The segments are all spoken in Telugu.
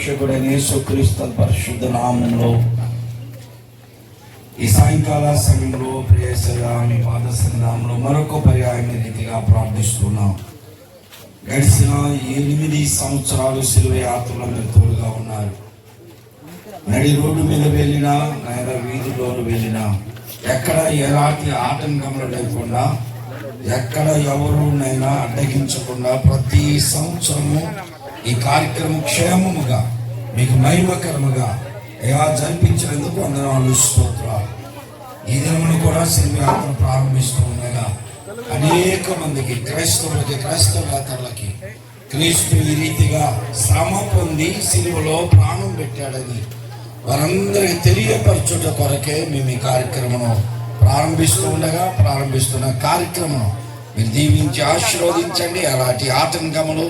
రక్షకుడైన యేసుక్రీస్తు పరిశుద్ధ నామంలో ఈ సాయంకాల సమయంలో ప్రియసగా మీ పాద సన్నిధానంలో మరొక పర్యాయం రీతిగా ప్రార్థిస్తున్నాం. గడిచిన 8 సంవత్సరాలు శిలువ యాత్రలో మీరు తోడుగా ఉన్నారు. నడి రోడ్డు మీద వెళ్ళినా, నైనా వీధిలోను వెళ్ళినా, ఎక్కడ ఎలాంటి ఆటంకములు లేకుండా, ఎక్కడ ఎవరునైనా అడ్డగించకుండా ప్రతి సంవత్సరము ఈ కార్యక్రమం క్షేమముగా మీకు మహిమకరముగా ఎలా జరిపించినందుకు వందనాలు, స్తోత్రాలు. ఈ దినమును కూడా శిలువ యాత్ర ప్రారంభిస్తూ ఉండగా అనేక మందికి క్రైస్తవులకి క్రీస్తు ఈ రీతిగా శ్రమ పొంది శిలువలో ప్రాణం పెట్టాడని వారందరికీ తెలియపరచుట కొరకే మేము ఈ కార్యక్రమం ప్రారంభిస్తున్న కార్యక్రమం మీరు దీవించి ఆశీర్వదించండి. అలాంటి ఆటంకములు,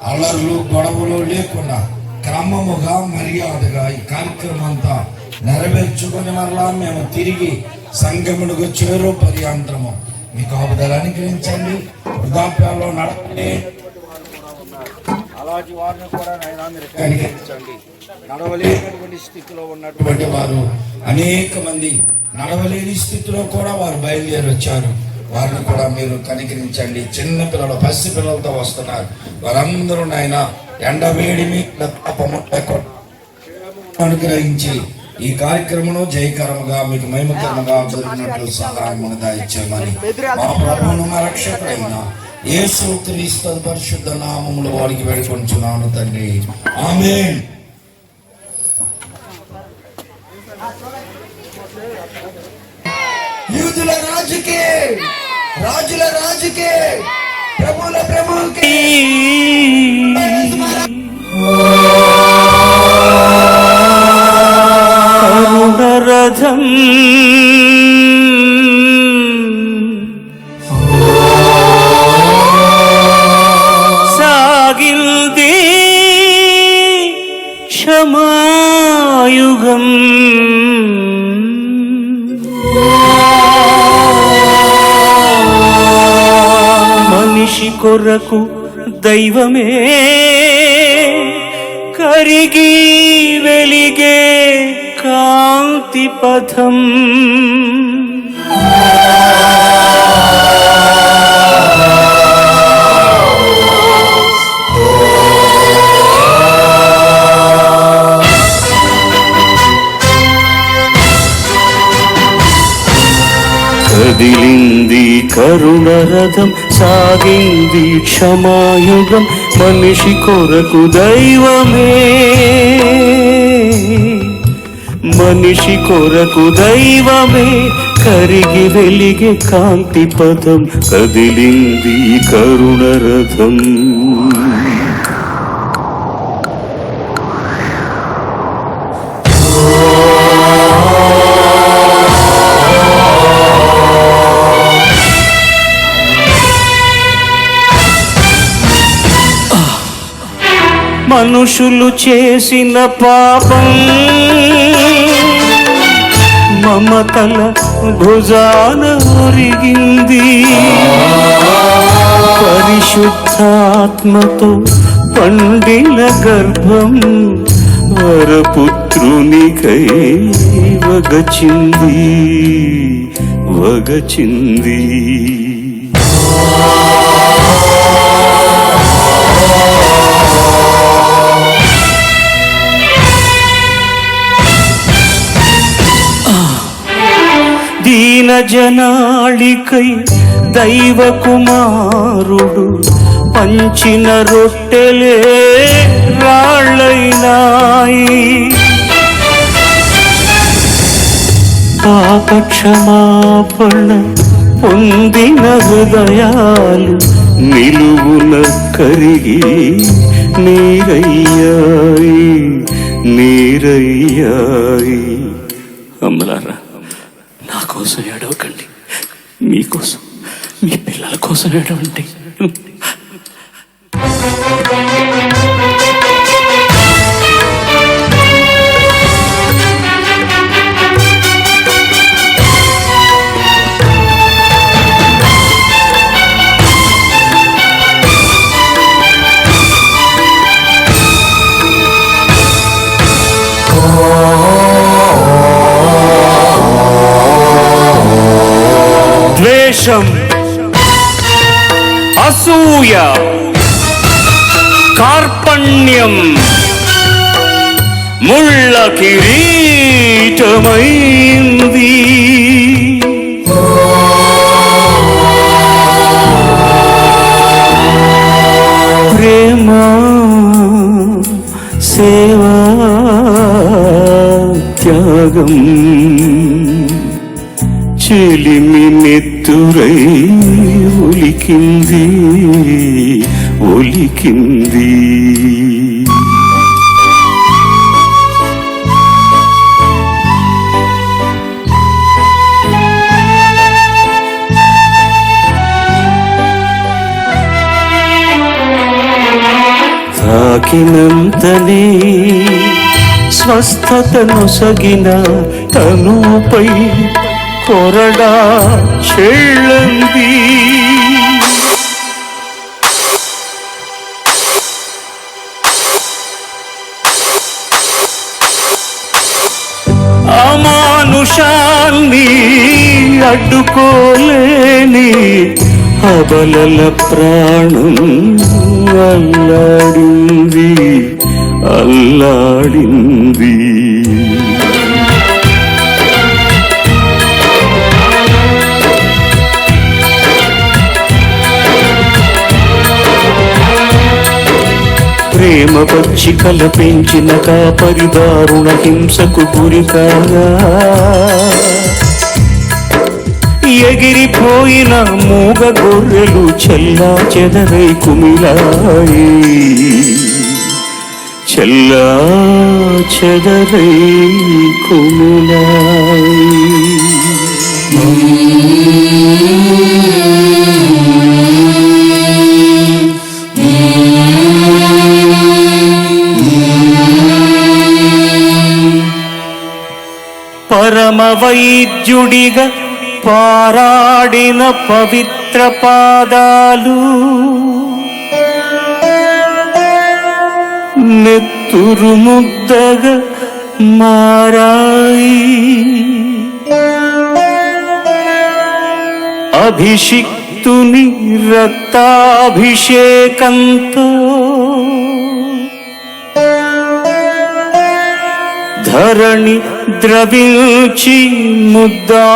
అల్లర్లు, గొడవలు లేకుండా క్రమముగా మర్యాదగా ఈ కార్యక్రమం అంతా నెరవేర్చుకుని మరలా మేము తిరిగి సంగమునకు చేరు పర్యాంతరము మీ కాపుదల అనుగ్రహించండి. వృద్ధాప్యాల్లో నడపండి, అలాంటి వారిని కూడా నైనా మీరు కనికరించండి. నడవలేనటువంటి స్థితిలో ఉన్నటువంటి వారు అనేక మంది నడవలేని స్థితిలో కూడా వారు బయలుదేరి వచ్చారు. వారిని కూడా మీరు కనికరించండి. చిన్న పిల్లలు, పసి పిల్లలతో వస్తున్నారు. వారందరూ నాయన ఎండవేడిమి అనుగ్రహించి ఈ కార్యక్రమం జయకరముగా మీకు మహిమకరముగా జరిగినట్లు సహాయమును దయచేయమని మా ప్రభువును మా రక్షకుడైన యేసుక్రీస్తు పరిశుద్ధ నామములో వారికి వేడుకొంచున్నాను తండ్రి, ఆమేన్. యూదుల రాజుకే, రాజుల రాజుకే, ప్రభుల ప్రభువుకే కరుణరథం సాగిల్ది క్షమాయుగం. మనిషి కొరకు దైవమే కరిగి వెలిగే కాంతి పథం. కదిలింది కరుణరథం, సాగింది క్షమాయుగం. మనిషి కొరకు దైవమే, మనిషి కొరకు దైవమే కరిగి వెలిగే కాంతి పథం. కదిలింది కరుణరథం. మనుషులు చేసిన పాపం మమతల భుజాన ఒరిగింది. పరిశుద్ధాత్మతో పండిన గర్భం వరపుత్రునికై వగచింది. దీన జనాళికై దైవ కుమారుడు పంచిన రొట్టెలే రాళ్ళైనాయి. పాప క్షమాపణ పొందిన హృదయాలు నిలువున కరిగి నీరయ్యాయి. అమ్మలారా, నా కోసం ఏడవకండి, మీకోసం, మీ పిల్లల కోసం ఏడవండి. ద్వేషం, అసూయ, కార్పణ్యం ముళ్ళ కిరీటమైంది. ప్రేమ, సేవా, త్యాగం చెలిమి నెత్తురై ఒలికింది, ఒలికింది. తాకినంతనే స్వస్థతను సగిన తనుపై కొరడా చెళ్ళంది. అమానుషాన్ని అడ్డుకోలేని అబలల ప్రాణం అల్లాడింది, అల్లాడింది. ప్రేమ పచ్చికల పెంచిన కాపరి దారుణ హింసకు గురికాగా ఎగిరిపోయిన మూగ గొర్రెలు చెల్లా చెదరై కుమిలాయి, చెల్లా చెదరై కుమిలాయి. పరమ వైద్యుడిగా పారాడిన పవిత్ర పాదాలు నెత్తురు ముద్దగా మారాయి. అభిషిక్తుని రక్తాభిషేకంతో ధరణి ద్రవించి ముద్దాడింది.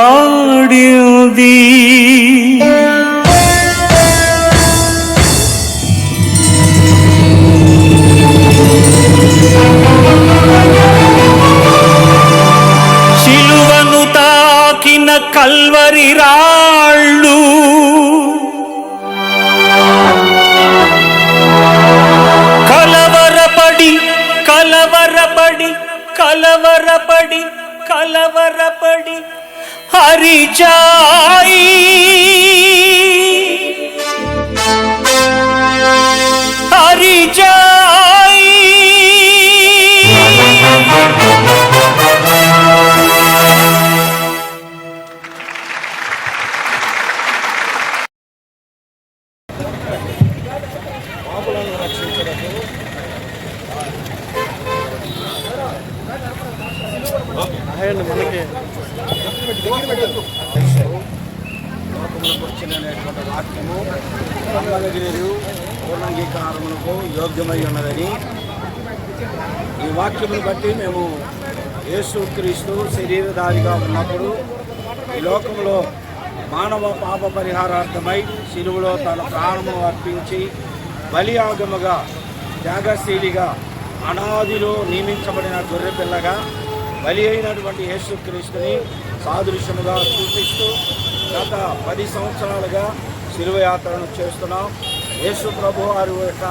శిలువను తాకిన కల్వరి రాళ్ళు కలవరపడి కలవరపడి కలవరపడి కలవరపడి హరిజాయి, హరిజాయి. వచ్చినటువంటి వాక్యము నమ్మదగినది, పూర్ణాంగీకారములకు యోగ్యమై ఉన్నదని ఈ వాక్యమును బట్టి మేము యేసుక్రీస్తు శరీరధారిగా ఉన్నప్పుడు ఈ లోకంలో మానవ పాప పరిహారార్థమై శిలువలో తన ప్రాణమును అర్పించి బలియాగముగా త్యాగశీలిగా అనాదిలో నియమించబడిన గొర్రెపిల్లగా బలి అయినటువంటి యేసుక్రీస్తుని సాదృశ్యముగా చూపిస్తూ గత 10 సంవత్సరాలుగా శిలువ యాత్రను చేస్తున్నాం. యేసు ప్రభు వారి యొక్క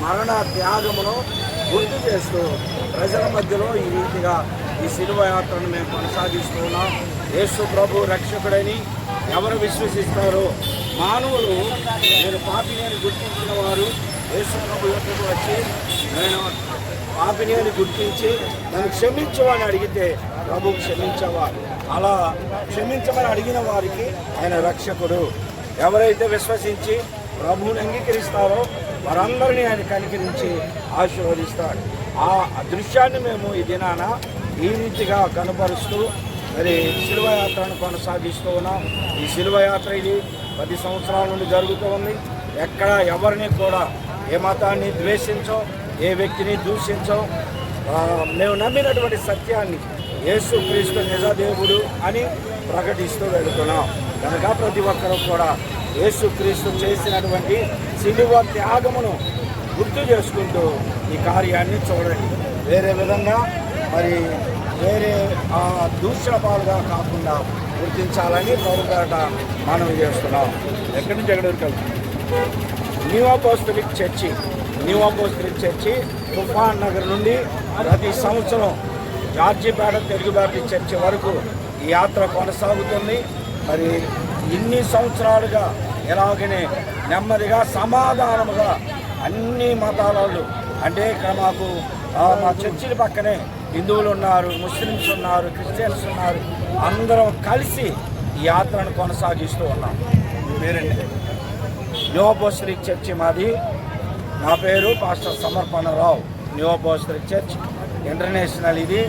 మరణ త్యాగమును గుర్తు చేస్తూ ప్రజల మధ్యలో ఈ రీతిగా ఈ శిలువ యాత్రను మేము కొనసాగిస్తూ ఉన్నాం. యేసు ప్రభు రక్షకుడని ఎవరు విశ్వసిస్తారో మానవులు నేను పాపిని అని గుర్తించిన వారు యేసు ప్రభు యొక్కకు వచ్చి నేను పాపిని అని గుర్తించి నన్ను క్షమించమని అడిగితే ప్రభు క్షమించేవారు. అలా క్షమించమని అడిగిన వారికి ఆయన రక్షకుడు. ఎవరైతే విశ్వసించి ప్రభువుని అంగీకరిస్తారో వారందరినీ ఆయన కనికరించి ఆశీర్వదిస్తాడు. ఆ దృశ్యాన్ని మేము ఈ దినాన ఈ రీతిగా కనపరుస్తూ మరి శిలువ యాత్రను కొనసాగిస్తూ ఉన్నాం. ఈ శిలువ యాత్ర ఇది 10 సంవత్సరాల నుండి జరుగుతూ ఉంది. ఎక్కడ ఎవరిని కూడా ఏ మతాన్ని ద్వేషించో, ఏ వ్యక్తిని దూషించో, మేము నమ్మినటువంటి సత్యాన్ని యేసుక్రీస్తు నిజదేవుడు అని ప్రకటిస్తూ వెళుతున్నాం. కనుక ప్రతి ఒక్కరూ కూడా యేసుక్రీస్తు చేసినటువంటి శిలువ త్యాగమును గుర్తు చేసుకుంటూ ఈ కార్యాన్ని చూడండి. వేరే విధంగా మరి వేరే దూషణ పాలుగా కాకుండా గుర్తించాలని ప్రభుపేట మనవి చేస్తున్నాం. ఎక్కడి నుంచి ఎక్కడికి వెళ్తున్నాం? న్యూ అపోస్తలిక్ చర్చి తుఫాన్ నగర్ నుండి ప్రతి సంవత్సరం జార్జిపేట తెలుగు బ్యాప్టిస్ట్ చర్చి వరకు ఈ యాత్ర కొనసాగుతుంది. మరి ఇన్ని సంవత్సరాలుగా ఎలాగనే నెమ్మదిగా సమాధానముగా అన్ని మతాల వాళ్ళు, అంటే ఇక్కడ మాకు మా చర్చిల పక్కనే హిందువులు ఉన్నారు, ముస్లిమ్స్ ఉన్నారు, క్రిస్టియన్స్ ఉన్నారు, అందరం కలిసి ఈ యాత్రను కొనసాగిస్తూ ఉన్నాం. పేరండి న్యూ అపోస్తలిక్ చర్చి మాది. నా పేరు pastor Samarpanarao. New apostolic church international, ఇది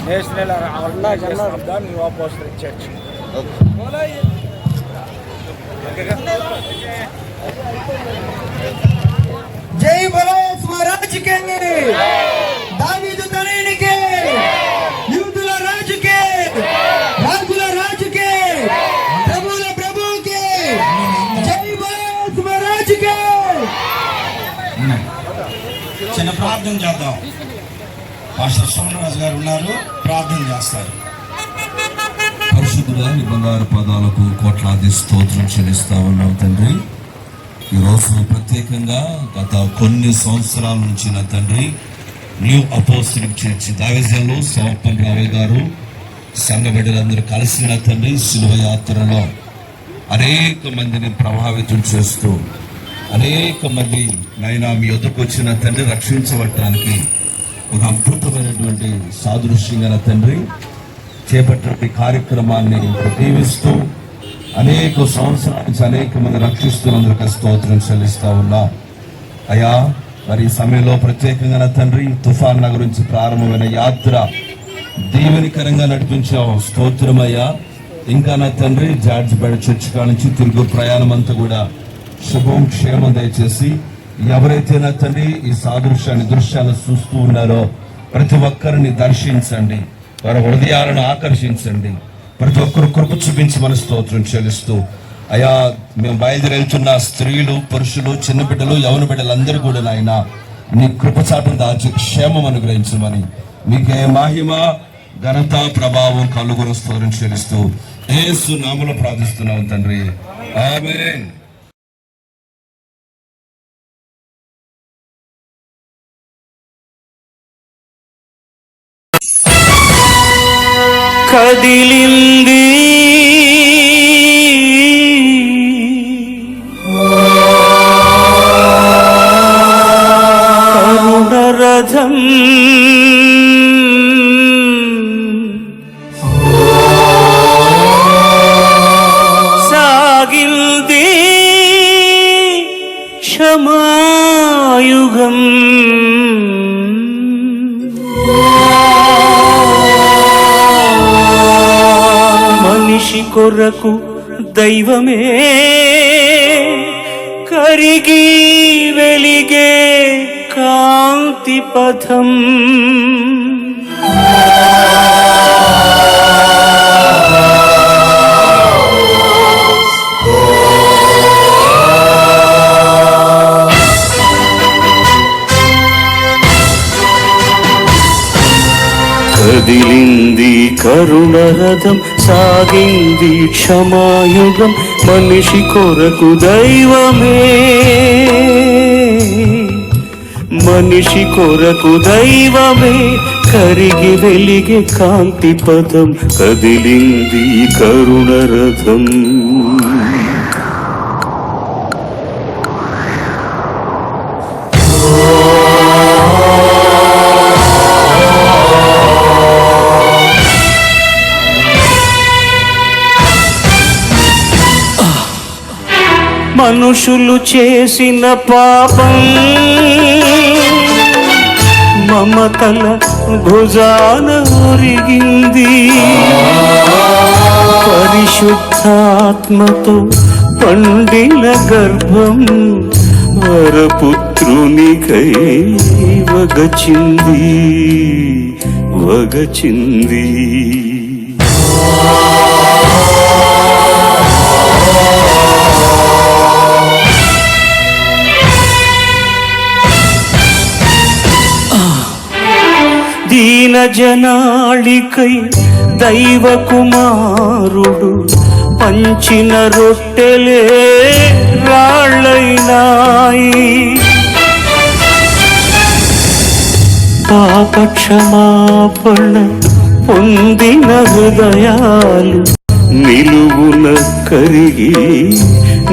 national organization new apostolic church. जय बोलो स्वराज के, दावीद तनयनी के, यूदुला राज के, राजुला राज के, प्रभुला प्रभु के, जय बोलो स्वराज के. చిన్న ప్రార్థన చేద్దాం. పాస్టర్ సోమరాజు గారు ఉన్నారు, ప్రార్థన చేస్తారు. పరిశుద్ధుడా, నీ బంగారు పదాలకు కోట్లాది స్తోత్రం చెల్లిస్తా ఉన్నాం తండ్రి. ఈరోజు ప్రత్యేకంగా గత కొన్ని సంవత్సరాల నుంచి నా తండ్రి న్యూ అపోస్తలిక్ చర్చి దావేజంలో సమర్పణ రావే గారు సంఘ బిడ్డలందరూ కలిసి నా తండ్రి శిలువ యాత్రలో అనేక మందిని ప్రభావితం చేస్తూ అనేక మంది నైనా మీ వద్దకు వచ్చిన తండ్రి రక్షించబడటానికి ఒక అద్భుతమైనటువంటి సాదృశ్యంగా నా తండ్రి చేపట్టే కార్యక్రమాన్ని దీవిస్తూ అనేక సంవత్సరాల నుంచి అనేక మంది రక్షిస్తున్నందుకు స్తోత్రం చెల్లిస్తా ఉన్నా. అయ్యా, మరి ఈ సమయంలో ప్రత్యేకంగా నా తండ్రి తుఫాన్ నగర్ నుంచి ప్రారంభమైన యాత్ర దీవెనికరంగా నడిపించావు, స్తోత్రమయ్యా. ఇంకా నా తండ్రి జార్జిపేట చర్చి కాడ నుంచి తిరుగు ప్రయాణం అంతా కూడా శుభం క్షేమం దయచేసి ఎవరైతే నా తండ్రి ఈ సాదృశ్యాన్ని దృశ్యాన్ని చూస్తూ ఉన్నారో ప్రతి ఒక్కరిని దర్శించండి, వారి హృదయాలను ఆకర్షించండి, ప్రతి ఒక్కరు కృప చూపించి మన స్తోత్రం చెల్లిస్తూ అయా మేము బయలుదేరి వెళ్తున్న స్త్రీలు, పురుషులు, చిన్న బిడ్డలు, యవన బిడ్డలందరూ కూడా నాయన నీ కృపచాటును దాచి క్షేమం అనుగ్రహించమని మీకే మహిమ ఘనత ప్రభావం కలుగును స్తోత్రం చెల్లిస్తూ యేసు నామములో ప్రార్థిస్తున్నాం తండ్రి, ఆమేన్. కదిలింది కరుణరథం, సాగింది క్షమాయుగం. మనిషి కొరకు దైవమే కరిగి వెలిగే కాంతి పథం. కదిలింది కరుణరథం, సాగింది క్షమాయుగం. మనిషి కొరకు దైవమే, మనిషి కొరకు దైవమే కరిగి వెలిగే కాంతి పథం. కదిలింది కరుణరథం. మనుషులు చేసిన పాపం మమతల భుజాన ఒరిగింది పరిశుద్ధాత్మతో పండిన గర్భం వరపుత్రునికై వగచింది వగచింది. దీన జనాళికై దైవ కుమారుడు పంచిన రొట్టెలే రాళ్ళైనాయి. పాప క్షమాపణ పొందిన హృదయాలు నిలువున కరిగి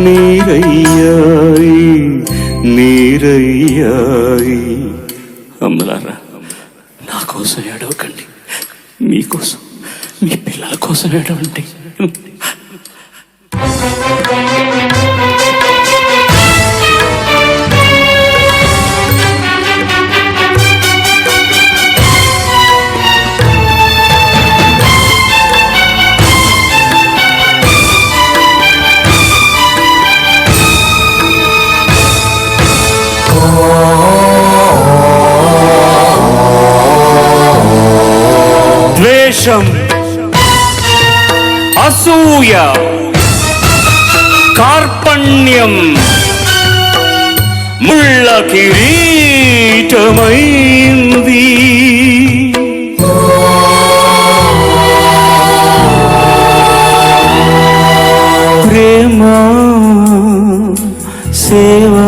నీరయ్యాయి నీరయ్యాయి. అమ్మలారా, నా కోసం ఏడవకండి, మీకోసం మీ పిల్లల కోసం ఏడవండి. ద్వేషం, అసూయ, కార్పణ్యం ముళ్ళ కిరీటమైంది. ప్రేమ, సేవా,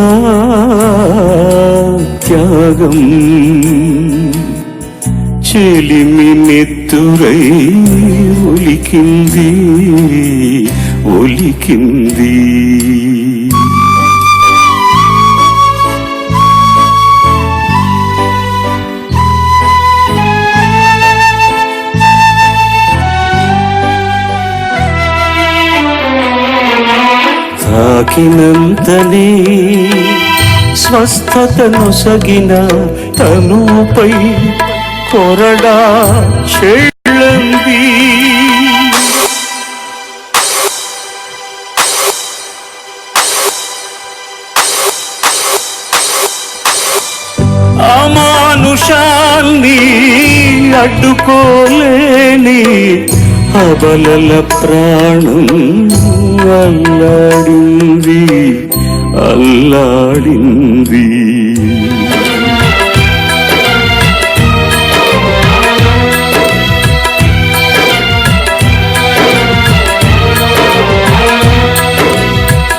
త్యాగం చెలిమి నెత్తురై ఒలికింది ఒలికింది. తాకినంతనే స్వస్థతను సగిన తనుపై కొరడా చెళ్ళంది. అమానుషాన్ని అడ్డుకోలేని అబలల ప్రాణం అల్లాడింది అల్లాడింది.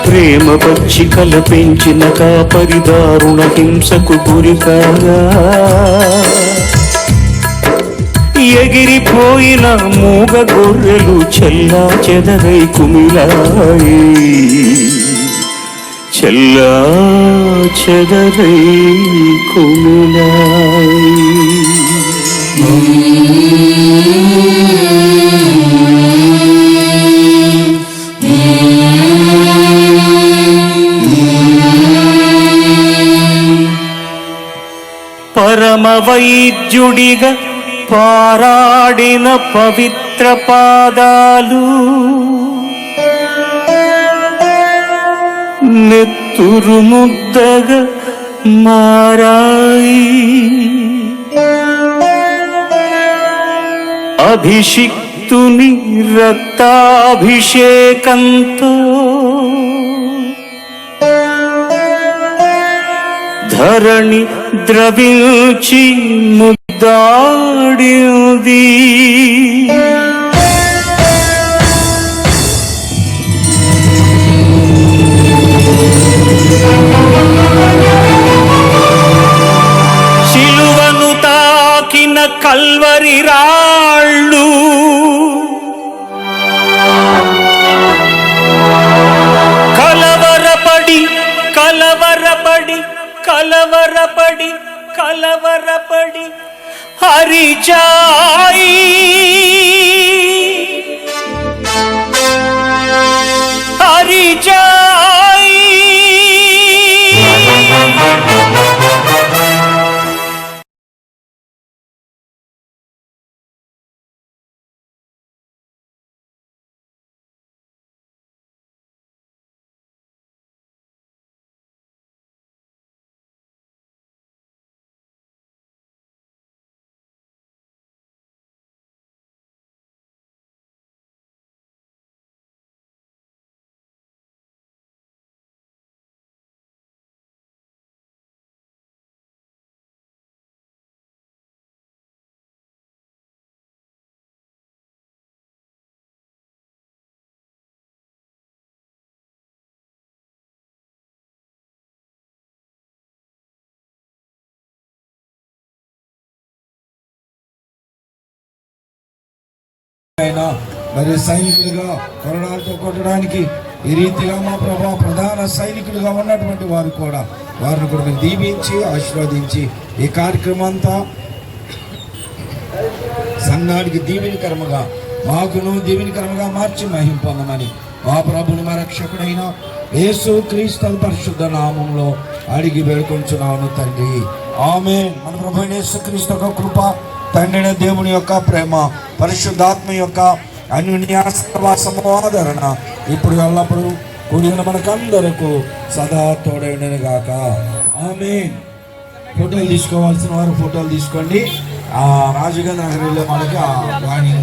ప్రేమ పచ్చికల పెంచిన కాపరి దారుణ హింసకు గురికాగా ఎగిరిపోయిన మూగ గొర్రెలు చెల్లా చెదరై కుమిలాయి చెల్లా చెదరై కుమిలాయి. పరమ వైద్యుడిగా పారాడిన పవిత్ర పాదాలు నెత్తురు ముద్దగా మారాయి. అభిషిక్తుని రక్తాభిషేకంతో ధరణి ద్రవించి ముద్దాడింది. శిలువను తాకిన కల్వరి రాళ్ళు కలవరపడి కలవరపడి కలవరపడి కలవరపడి హరిచాయి హరిచాయి. అయినా మరి సైనికులుగా కొరడాలతో కొట్టడానికి ఈ రీతిగా మా ప్రభా ప్రధాన సైనికులుగా ఉన్నటువంటి వారు కూడా వారిని కూడా మీరు దీవించి ఆశీర్వదించి ఈ కార్యక్రమం అంతా సంఘానికి దీవెనకరముగా మాకును దీవెనకరముగా మార్చి మహిమ పొందమని మా ప్రభుని మా రక్షకుడైన యేసు క్రీస్తు పరిశుద్ధ నామంలో అడిగి వేడుకొంచున్నాను తండ్రి ఆమేన్. మన ప్రభు యేసు క్రీస్తు యొక్క కృప, తండ్రి దేవుని యొక్క ప్రేమ, పరిశుద్ధాత్మ యొక్క అన్యోన్య సహవాసము ఆదరణ ఇప్పుడు ఎల్లప్పుడు కూడిన మనకందరకు సదా తోడైనను గాక ఆమేన్. ఫోటోలు తీసుకోవాల్సిన వారు ఫోటోలు తీసుకోండి. రాజుగారి నగర్ వెళ్ళే వాళ్ళకి వాణి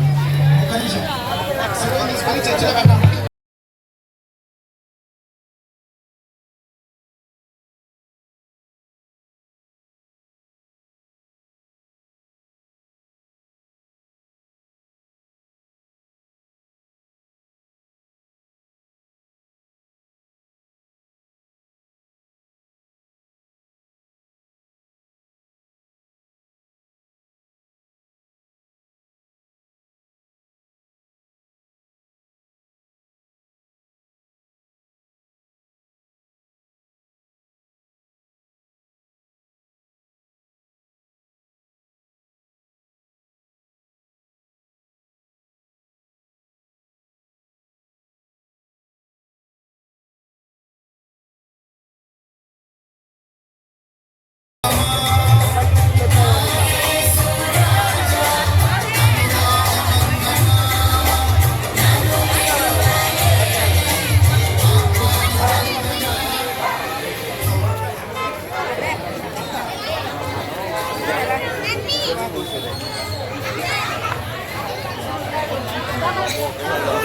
Happy.